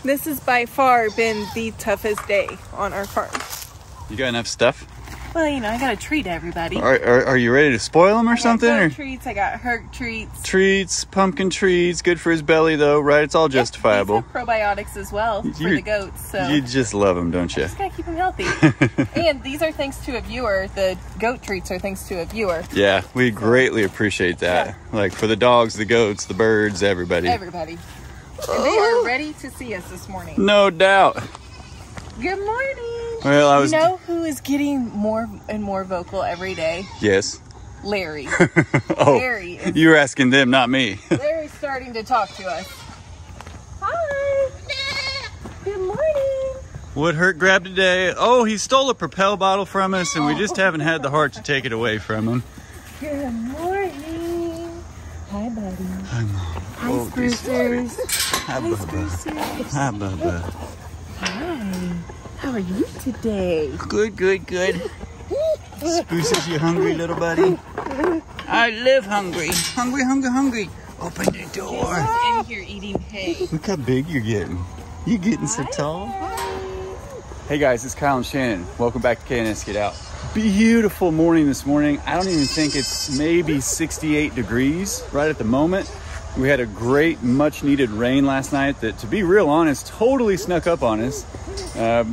This has by far been the toughest day on our farm. You got enough stuff? Well, you know, I gotta treat everybody. Are you ready to spoil them or something? I got treats, I got hurt treats. Treats, pumpkin treats, good for his belly though, right? It's all justifiable. These have probiotics as well for the goats. So you just love them, don't you? Just gotta keep them healthy. And these are thanks to a viewer. The goat treats are thanks to a viewer. Yeah, we greatly appreciate that. Yeah. Like for the dogs, the goats, the birds, everybody. Everybody. And they are ready to see us this morning. No doubt. Good morning. Well, You know who is getting more and more vocal every day? Yes. Larry. Oh, Larry you were asking them, not me. Larry's starting to talk to us. Hi. Good morning. What hurt grabbed today? Oh, he stole a Propel bottle from us, and we just haven't had the heart to take it away from him. Good morning. Hi, buddy. Hi, Mom. Hi, Sprucers. Hi, Bubba. Hi, Bubba. Hi. How are you today? Good, good, good. Spruces, you hungry, little buddy? I live hungry. Hungry, hungry, hungry. Open the door. He's in here eating hay. Look how big you're getting. You're getting so tall. Hey guys, it's Kyle and Shannon. Welcome back to K&S Get Out. Beautiful morning this morning. I don't even think it's maybe 68 degrees right at the moment. We had a great, much needed rain last night that, to be real honest, totally snuck up on us.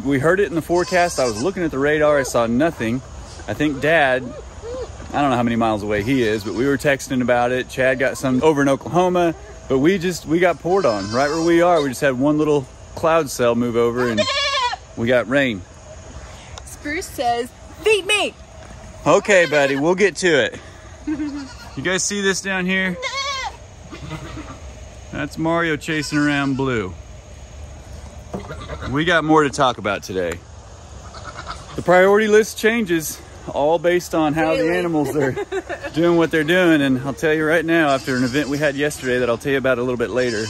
We heard it in the forecast. I was looking at the radar. I saw nothing. I think Dad, I don't know how many miles away he is, but we were texting about it. Chad got some over in Oklahoma, but we got poured on right where we are. We just had one little cloud cell move over and we got rain. Spruce says, feed me. Okay, buddy, we'll get to it. You guys see this down here? That's Mario chasing around Blue. We got more to talk about today. The priority list changes, all based on how the animals are doing what they're doing. And I'll tell you right now, after an event we had yesterday that I'll tell you about a little bit later,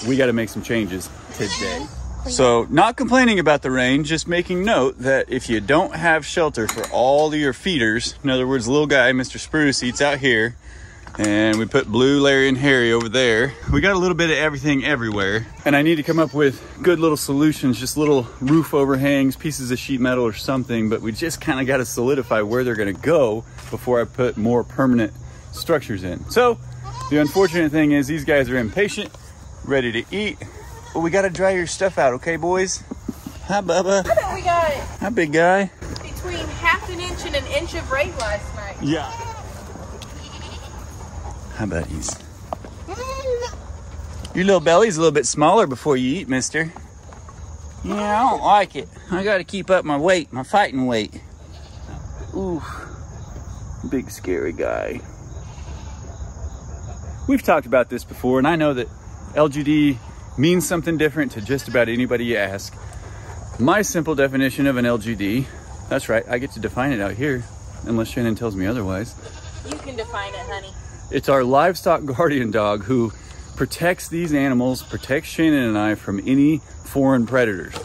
we got to make some changes today. So, not complaining about the rain, just making note that if you don't have shelter for all of your feeders, in other words, little guy, Mr. Spruce, eats out here, and we put Blue, Larry, and Harry over there. We got a little bit of everything everywhere. And I need to come up with good little solutions, just little roof overhangs, pieces of sheet metal or something, but we just kind of got to solidify where they're gonna go before I put more permanent structures in. So, the unfortunate thing is these guys are impatient, ready to eat, but we gotta dry your stuff out, okay, boys? Hi, Bubba. I bet we got Hi, big guy. between half an inch and an inch of rain last night. Yeah. Hi, buddies. Your little belly's a little bit smaller before you eat, mister. Yeah, I don't like it. I gotta keep up my weight, my fighting weight. Ooh, big scary guy. We've talked about this before, and I know that LGD means something different to just about anybody you ask. My simple definition of an LGD, that's right, I get to define it out here, unless Shannon tells me otherwise. You can define it, honey. It's our livestock guardian dog who protects these animals, protects Shannon and I from any foreign predators.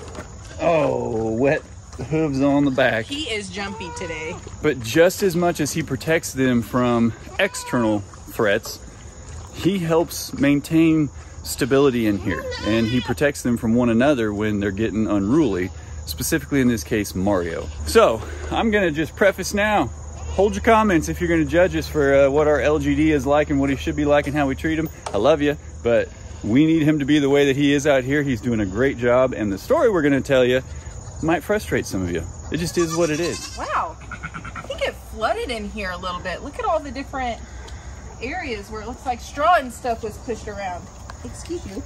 Oh, wet hooves on the back. He is jumpy today. But just as much as he protects them from external threats, he helps maintain stability in here, and he protects them from one another when they're getting unruly, specifically in this case, Mario. So I'm gonna just preface now, hold your comments if you're going to judge us for what our LGD is like and what he should be like and how we treat him. I love you, but we need him to be the way that he is out here. He's doing a great job, and the story we're going to tell you might frustrate some of you. It just is what it is. Wow, I think it flooded in here a little bit. Look at all the different areas where it looks like straw and stuff was pushed around. Excuse you.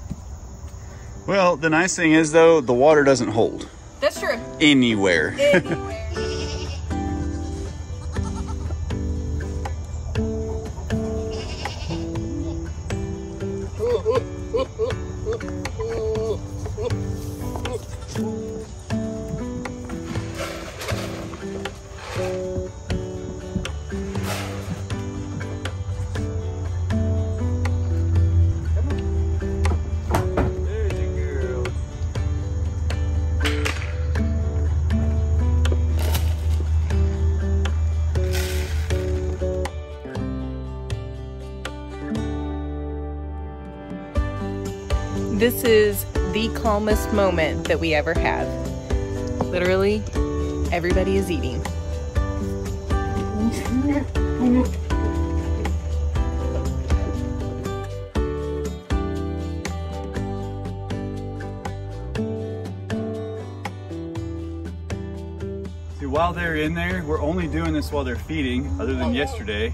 Well, the nice thing is, though, the water doesn't hold. That's true. Anywhere. Anywhere. This is the calmest moment that we ever have. Literally, everybody is eating. While they're in there, we're only doing this while they're feeding, other than yesterday.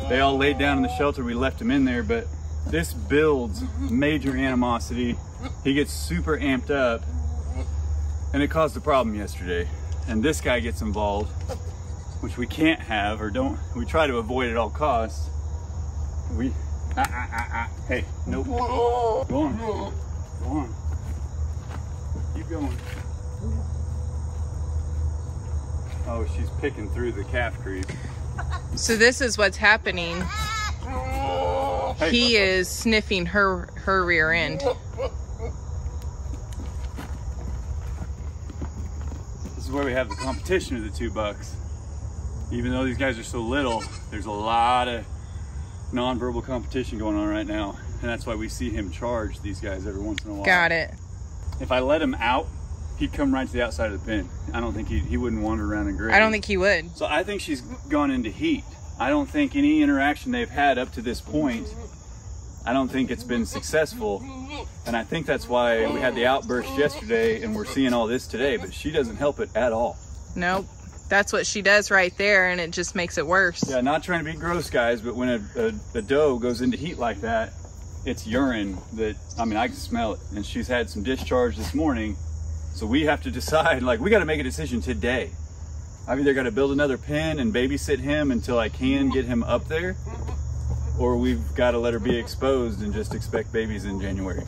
They all laid down in the shelter, we left them in there, but this builds major animosity. He gets super amped up, and it caused a problem yesterday. And this guy gets involved, which we can't have, or we try to avoid at all costs. Hey, nope. Go on, go on. Keep going. Oh, she's picking through the calf creep. So this is what's happening. Hey. He is sniffing her rear end. This is where we have the competition of the two bucks. Even though these guys are so little, there's a lot of non-verbal competition going on right now. And that's why we see him charge these guys every once in a while. Got it. If I let him out, he'd come right to the outside of the pen. I don't think he wouldn't wander around and graze. I don't think he would. So I think she's gone into heat. I don't think any interaction they've had up to this point, I don't think it's been successful. And I think that's why we had the outburst yesterday and we're seeing all this today, but she doesn't help it at all. Nope. That's what she does right there, and it just makes it worse. Yeah, not trying to be gross, guys, but when a doe goes into heat like that, it's urine that, I mean, I can smell it. And she's had some discharge this morning. So we have to decide, like, we got to make a decision today. I've either got to build another pen and babysit him until I can get him up there, or we've got to let her be exposed and just expect babies in January.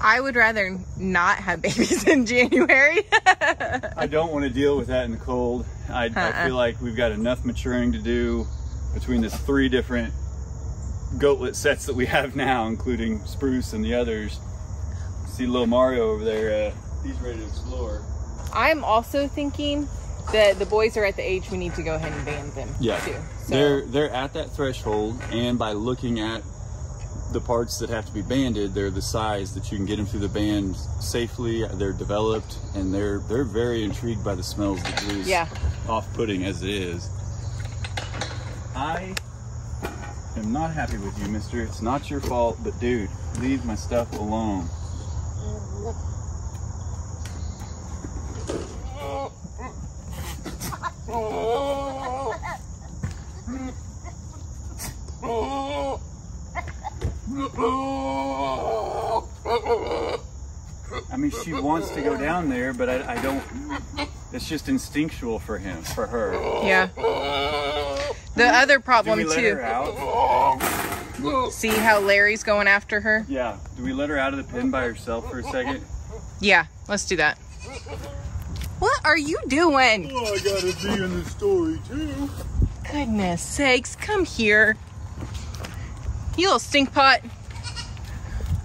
I would rather not have babies in January. I don't want to deal with that in the cold. I feel like we've got enough maturing to do between the 3 different goatlet sets that we have now, including Spruce and the others. See little Mario over there. He's ready to explore. I'm also thinking that the boys are at the age we need to go ahead and band them. Yeah, too. So they're at that threshold, and by looking at the parts that have to be banded, they're the size that you can get them through the band safely. They're developed, and they're very intrigued by the smells that Blue's off-putting as it is. I am not happy with you, mister. It's not your fault, but dude, leave my stuff alone. I mean, she wants to go down there, but I don't, it's just instinctual for her. Yeah. The other problem do we let too. Her out? See how Larry's going after her? Yeah. Do we let her out of the pen by herself for a second? Yeah, let's do that. What are you doing? Oh, I gotta be in the story too. Goodness sakes, come here. You little stink pot.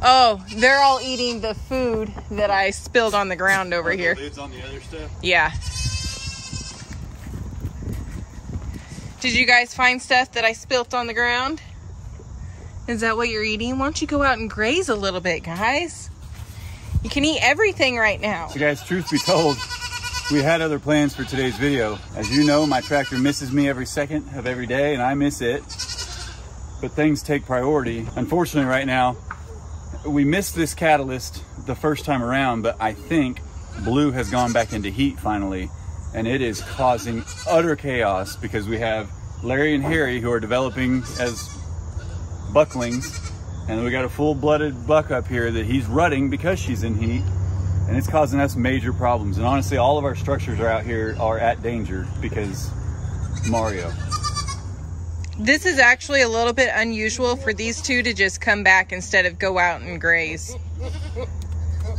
Oh, they're all eating the food that I spilled on the ground over here. The lids on the other stuff? Yeah. Did you guys find stuff that I spilt on the ground? Is that what you're eating? Why don't you go out and graze a little bit, guys? You can eat everything right now. So guys, truth be told, we had other plans for today's video. As you know, my tractor misses me every second of every day, and I miss it. But things take priority. Unfortunately, right now, we missed this catalyst the first time around, but I think Blue has gone back into heat finally, and it is causing utter chaos because we have Larry and Harry who are developing as bucklings, and we got a full-blooded buck up here that he's rutting because she's in heat, and it's causing us major problems. And honestly, all of our structures are out here are at danger because Mario. This is actually a little bit unusual for these two to just come back instead of go out and graze.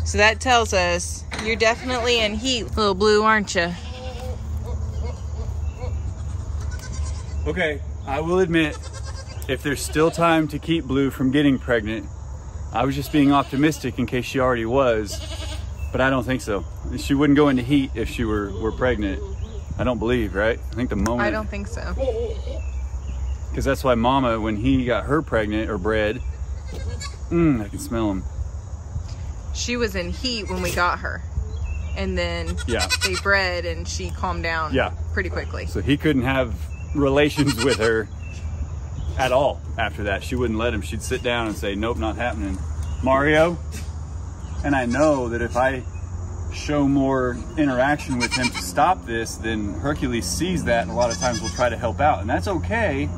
So that tells us you're definitely in heat, little Blue, aren't you? Okay, I will admit, if there's still time to keep Blue from getting pregnant, I was just being optimistic in case she already was, but I don't think so. She wouldn't go into heat if she were pregnant. I don't believe, right? I think the moment... I don't think so. Because that's why Mama, when he got her pregnant or bred, I can smell him. she was in heat when we got her. And then they bred and she calmed down pretty quickly. So he couldn't have relations with her at all after that. She wouldn't let him. She'd sit down and say, nope, not happening. Mario. And I know that if I show more interaction with him to stop this, then Hercules sees that and a lot of times will try to help out. And that's okay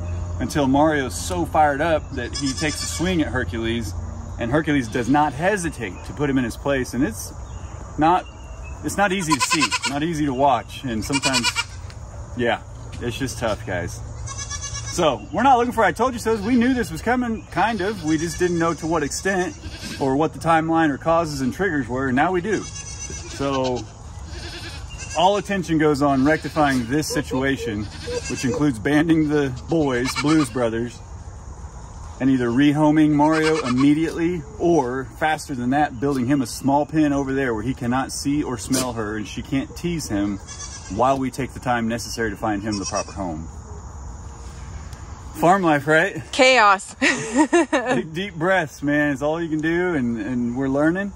until Mario's so fired up that he takes a swing at Hercules, and Hercules does not hesitate to put him in his place. And it's not easy to see, not easy to watch. And sometimes, it's just tough, guys. So we're not looking for I told you so. We knew this was coming, kind of. We just didn't know to what extent or what the timeline or causes and triggers were, and now we do. So all attention goes on rectifying this situation, which includes banding the boys, Blues Brothers, and either rehoming Mario immediately or, faster than that, building him a small pen over there where he cannot see or smell her and she can't tease him while we take the time necessary to find him the proper home. Farm life, right? Chaos. Take deep breaths, man. It's all you can do, and we're learning.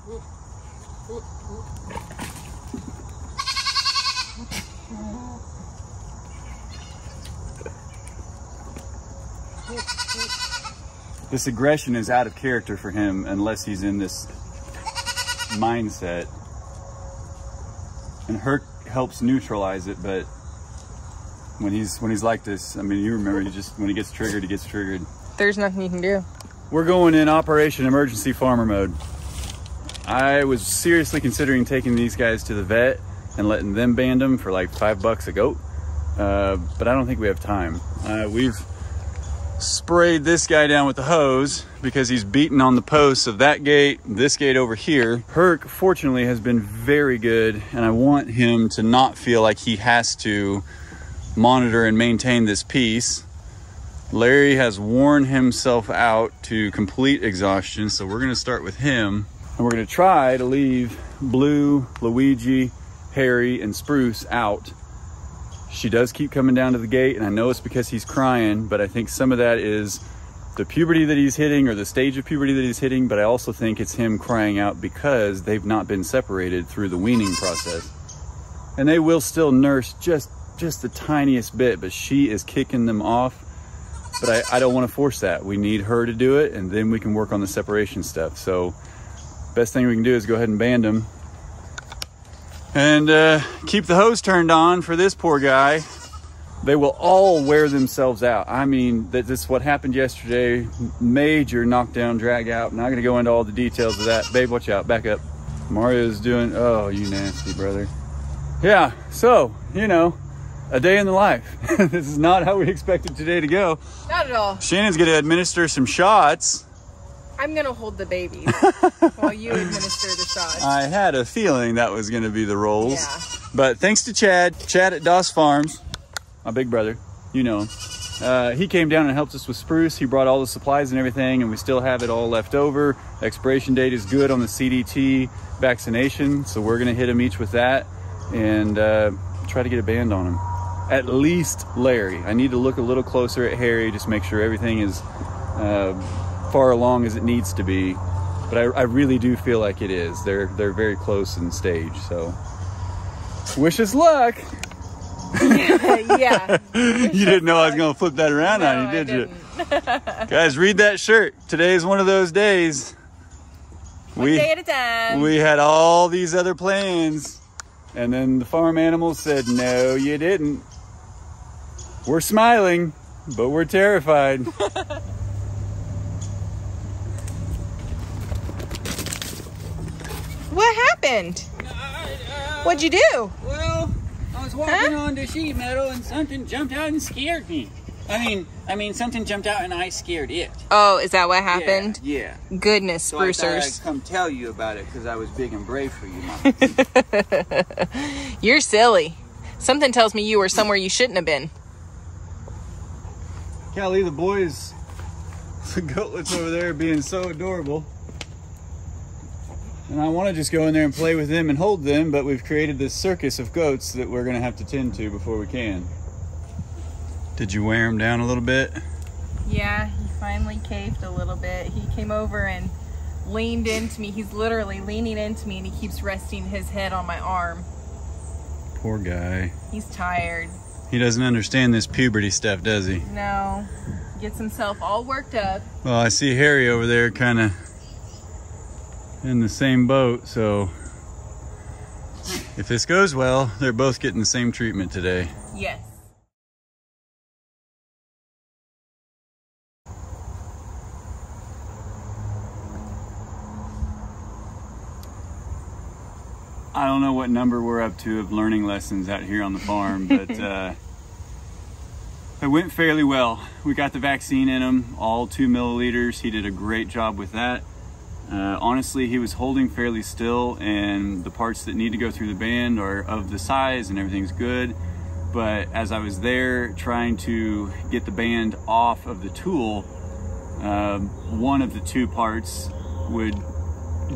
This aggression is out of character for him unless he's in this mindset. And Herc helps neutralize it, but when he's like this, I mean, you remember, when he gets triggered, he gets triggered. There's nothing you can do. We're going in Operation Emergency Farmer mode. I was seriously considering taking these guys to the vet and letting them band them for like $5 a goat, but I don't think we have time. We've sprayed this guy down with the hose because he's beaten on the posts of that gate, this gate over here. Herc, fortunately, has been very good, and I want him to not feel like he has to monitor and maintain this piece. Larry has worn himself out to complete exhaustion, so we're going to start with him, and we're going to try to leave Blue, Luigi, Harry, and Spruce out. She does keep coming down to the gate, and I know it's because he's crying, but I think some of that is the puberty that he's hitting or the stage of puberty that he's hitting, but I also think it's him crying out because they've not been separated through the weaning process. And they will still nurse just the tiniest bit, but she is kicking them off. But I don't want to force that. We need her to do it, and then we can work on the separation stuff. So best thing we can do is go ahead and band them. And keep the hose turned on for this poor guy. They will all wear themselves out. I mean, this is what happened yesterday. Major knockdown, drag out. Not going to go into all the details of that. Babe, watch out. Back up. Mario's doing, oh, you nasty brother. Yeah, so, you know, a day in the life. This is not how we expected today to go. Not at all. Shannon's going to administer some shots. I'm going to hold the babies while you administer the shots. I had a feeling that was going to be the roles. Yeah. But thanks to Chad at Adler Farms, my big brother, you know him. He came down and helped us with Spruce. He brought all the supplies and everything, and we still have it all left over. Expiration date is good on the CDT vaccination, so we're going to hit them each with that and try to get a band on them. At least Larry. I need to look a little closer at Harry, just make sure everything is far along as it needs to be, but I really do feel like it is. They're very close in stage, so wish us luck. Yeah. You didn't know I was gonna flip that around on you, did you? Guys, read that shirt. Today is one of those days. One day at a time. We had all these other plans, and then the farm animals said, no, you didn't. We're smiling, but we're terrified. What happened? What'd you do? Well, I was walking on the sheet metal and something jumped out and scared me. I mean, something jumped out and I scared it. Oh, is that what happened? Yeah. Goodness, So I thought sprucers. I'd come tell you about it because I was big and brave for you, Mom. You're silly. Something tells me you were somewhere you shouldn't have been. Can't leave the boys, the goatlets over there being so adorable. And I want to just go in there and play with them and hold them, but we've created this circus of goats that we're going to have to tend to before we can. Did you wear him down a little bit? Yeah, he finally caved a little bit. He came over and leaned into me. He's literally leaning into me, and he keeps resting his head on my arm. Poor guy. He's tired. He doesn't understand this puberty stuff, does he? No. Gets himself all worked up. Well, I see Harry over there kind of in the same boat, so if this goes well, they're both getting the same treatment today. Yes. I don't know what number we're up to of learning lessons out here on the farm, but it went fairly well. We got the vaccine in him, all 2 milliliters. He did a great job with that. Honestly, he was holding fairly still, and the parts that need to go through the band are of the size and everything's good. But as I was there trying to get the band off of the tool, one of the 2 parts would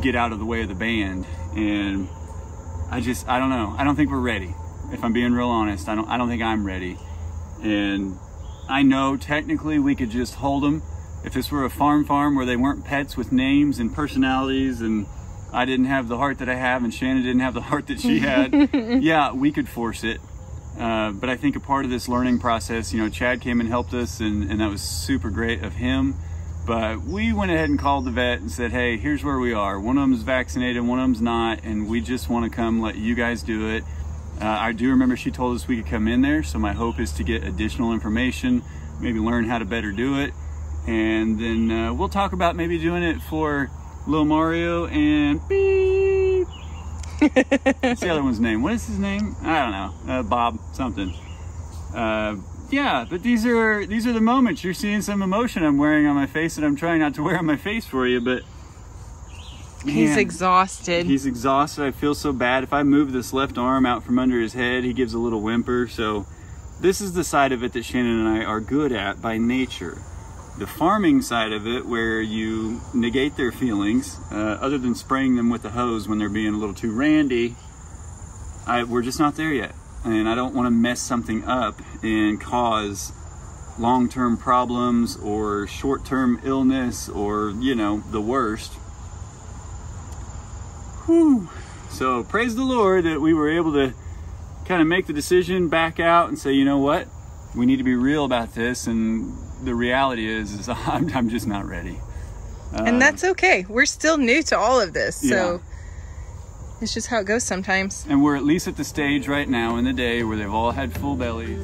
get out of the way of the band, and I don't know. I don't think we're ready. If I'm being real honest, I don't think I'm ready. And I know technically we could just hold them. If this were a farm where they weren't pets with names and personalities, and I didn't have the heart that I have and Shannon didn't have the heart that she had, yeah, we could force it. But I think a part of this learning process, you know, Chad came and helped us, and that was super great of him. But we went ahead and called the vet and said, hey, here's where we are. One of them's vaccinated, one of them's not, and we just want to come let you guys do it. I do remember she told us we could come in there, so my hope is to get additional information, maybe learn how to better do it, and then we'll talk about maybe doing it for Lil Mario and beep. What's the other one's name? What is his name? I don't know. Bob something. Yeah, but these are the moments. You're seeing some emotion I'm wearing on my face that I'm trying not to wear on my face for you, but man, He's exhausted. He's exhausted. I feel so bad. If I move this left arm out from under his head, he gives a little whimper. So this is the side of it that Shannon and I are good at by nature. The farming side of it, where you negate their feelings, other than spraying them with the hose when they're being a little too randy, we're just not there yet. And I don't want to mess something up and cause long-term problems or short-term illness or, you know, the worst. Whew. So praise the Lord that we were able to kind of make the decision, back out and say, you know what, we need to be real about this. And the reality is I'm just not ready. And that's okay. We're still new to all of this, so yeah. It's just how it goes sometimes. And we're at least at the stage right now in the day where they've all had full bellies.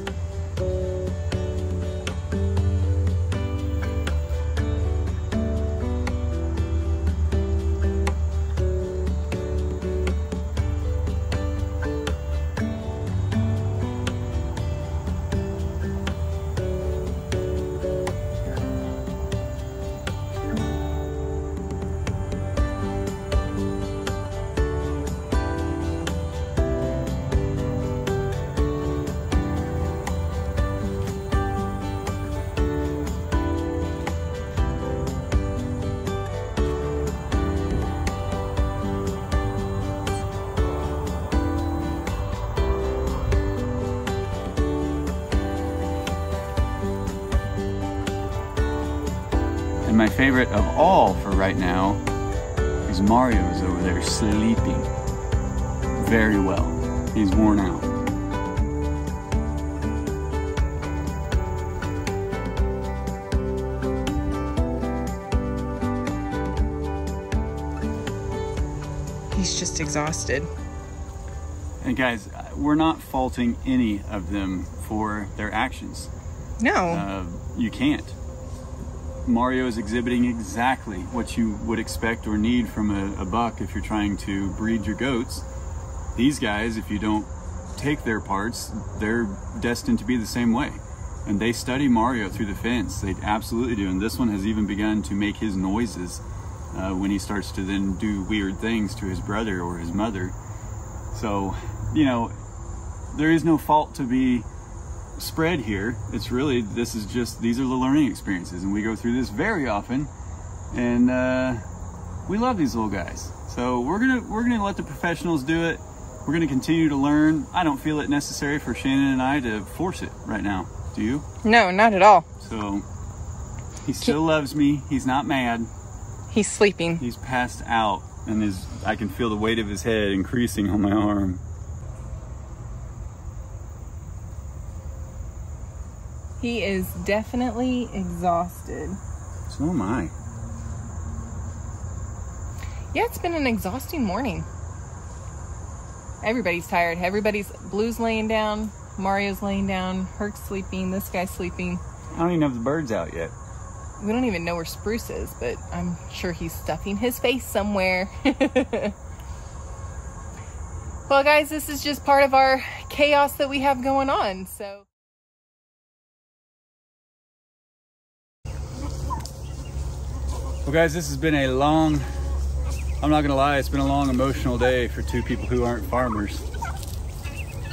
And my favorite of all for right now is Mario is over there sleeping very well. He's worn out. He's just exhausted. And guys, we're not faulting any of them for their actions. No. You can't. Mario is exhibiting exactly what you would expect or need from a buck if you're trying to breed your goats. These guys, if you don't take their parts, they're destined to be the same way. And they study Mario through the fence. They absolutely do. And this one has even begun to make his noises when he starts to then do weird things to his brother or his mother. So, you know, there is no fault to be spread here. It's really, these are the learning experiences, and we go through this very often, and we love these little guys. So we're gonna let the professionals do it. We're gonna continue to learn. I don't feel it necessary for Shannon and I to force it right now. Do you? No, not at all. So he still loves me. He's not mad. He's sleeping. He's passed out, and I can feel the weight of his head increasing on my arm. He is definitely exhausted. So am I. Yeah, it's been an exhausting morning. Everybody's tired. Blue's laying down, Mario's laying down, Herc's sleeping, this guy's sleeping. I don't even have the birds out yet. We don't even know where Spruce is, but I'm sure he's stuffing his face somewhere. Well, guys, this is just part of our chaos that we have going on, so. Well, guys, this has been a long, I'm not gonna lie, it's been a long emotional day for two people who aren't farmers.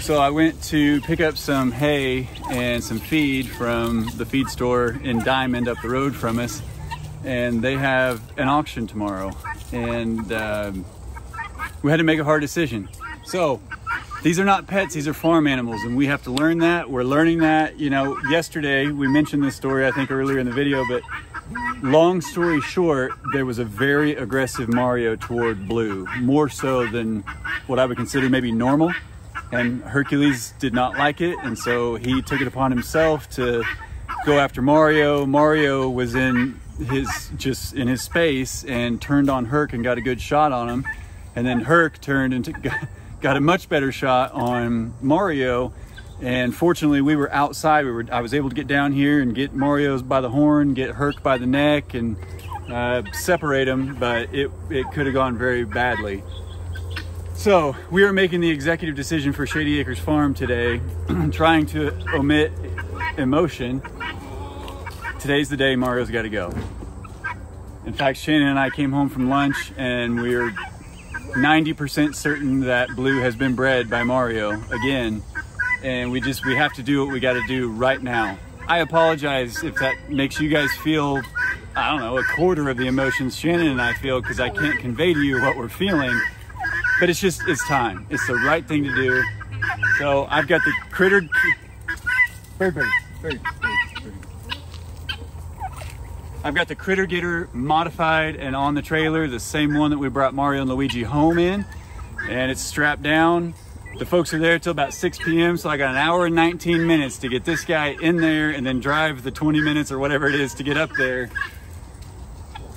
So I went to pick up some hay and some feed from the feed store in Diamond up the road from us, and they have an auction tomorrow, and we had to make a hard decision. So these are not pets, these are farm animals, and we have to learn that. We're learning that. You know, yesterday we mentioned this story, I think earlier in the video, but long story short, there was a very aggressive Mario toward Blue, more so than what I would consider maybe normal. And Hercules did not like it, and so he took it upon himself to go after Mario. Mario was in his space and turned on Herc and got a good shot on him. And then Herc turned and got a much better shot on Mario. And fortunately, we were outside. I was able to get down here and get Mario by the horn, get Herc by the neck, and separate them. But it could have gone very badly. So we are making the executive decision for Shady Acres Farm today, trying to omit emotion. Today's the day Mario's got to go. In fact, Shannon and I came home from lunch and we're 90% certain that Blue has been bred by Mario again. And we have to do what we got to do right now. I apologize if that makes you guys feel, I don't know, a quarter of the emotions Shannon and I feel, because I can't convey to you what we're feeling. But it's time. It's the right thing to do. So I've got the critter, I've got the Critter Getter modified and on the trailer, the same one that we brought Mario and Luigi home in, and it's strapped down. The folks are there till about 6 p.m. So I got an hour and 19 minutes to get this guy in there and then drive the 20 minutes or whatever it is to get up there.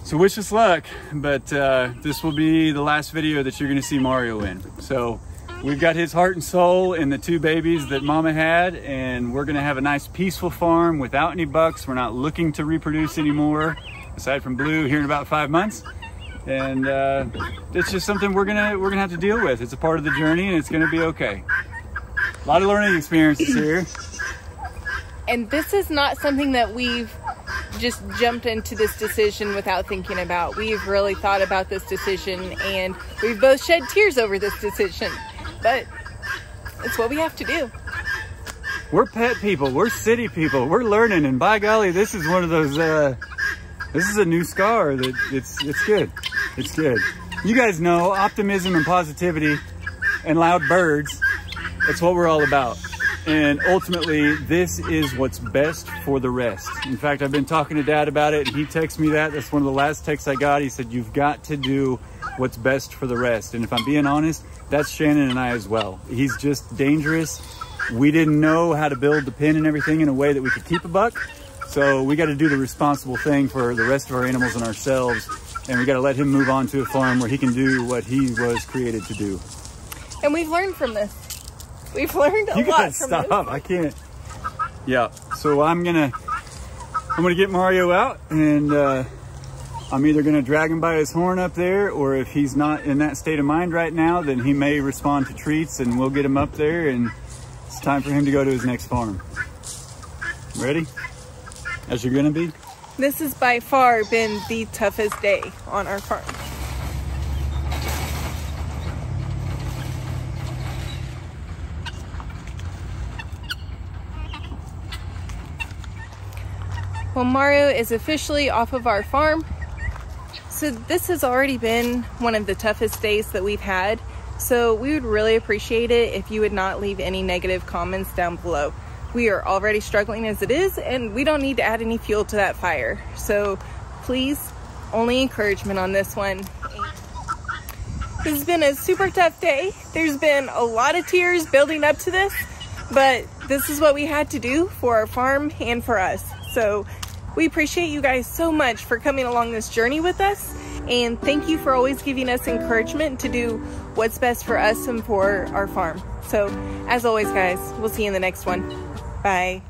So wish us luck, but this will be the last video that you're gonna see Mario in. So we've got his heart and soul in the two babies that Mama had, and we're gonna have a nice peaceful farm without any bucks. We're not looking to reproduce anymore, aside from Blue here in about 5 months. And it's just something we're gonna have to deal with. It's a part of the journey, and it's gonna be okay. A lot of learning experiences here. And this is not something that we've just jumped into this decision without thinking about. We've really thought about this decision, and we've both shed tears over this decision, but it's what we have to do. We're pet people, we're city people, we're learning, and by golly, this is one of those, this is a new scar that it's good, it's good. You guys know optimism and positivity and loud birds, that's what we're all about. And ultimately, this is what's best for the rest. In fact, I've been talking to Dad about it, and he texted me that. That's one of the last texts I got. He said, you've got to do what's best for the rest. And if I'm being honest, that's Shannon and I as well. He's just dangerous. We didn't know how to build the pen and everything in a way that we could keep a buck. So we got to do the responsible thing for the rest of our animals and ourselves. And we got to let him move on to a farm where he can do what he was created to do. And we've learned from this. We've learned a lot from this. Stop, I can't. Yeah, so I'm gonna get Mario out, and I'm either gonna drag him by his horn up there, or if he's not in that state of mind right now, then he may respond to treats, and we'll get him up there, and it's time for him to go to his next farm. Ready? As you're gonna be? This has by far been the toughest day on our farm. Well, Mario is officially off of our farm. So this has already been one of the toughest days that we've had. So we would really appreciate it if you would not leave any negative comments down below. We are already struggling as it is, and we don't need to add any fuel to that fire. So please only encouragement on this one. This has been a super tough day. There's been a lot of tears building up to this, but this is what we had to do for our farm and for us. So we appreciate you guys so much for coming along this journey with us, and thank you for always giving us encouragement to do what's best for us and for our farm. So as always, guys, we'll see you in the next one. Bye.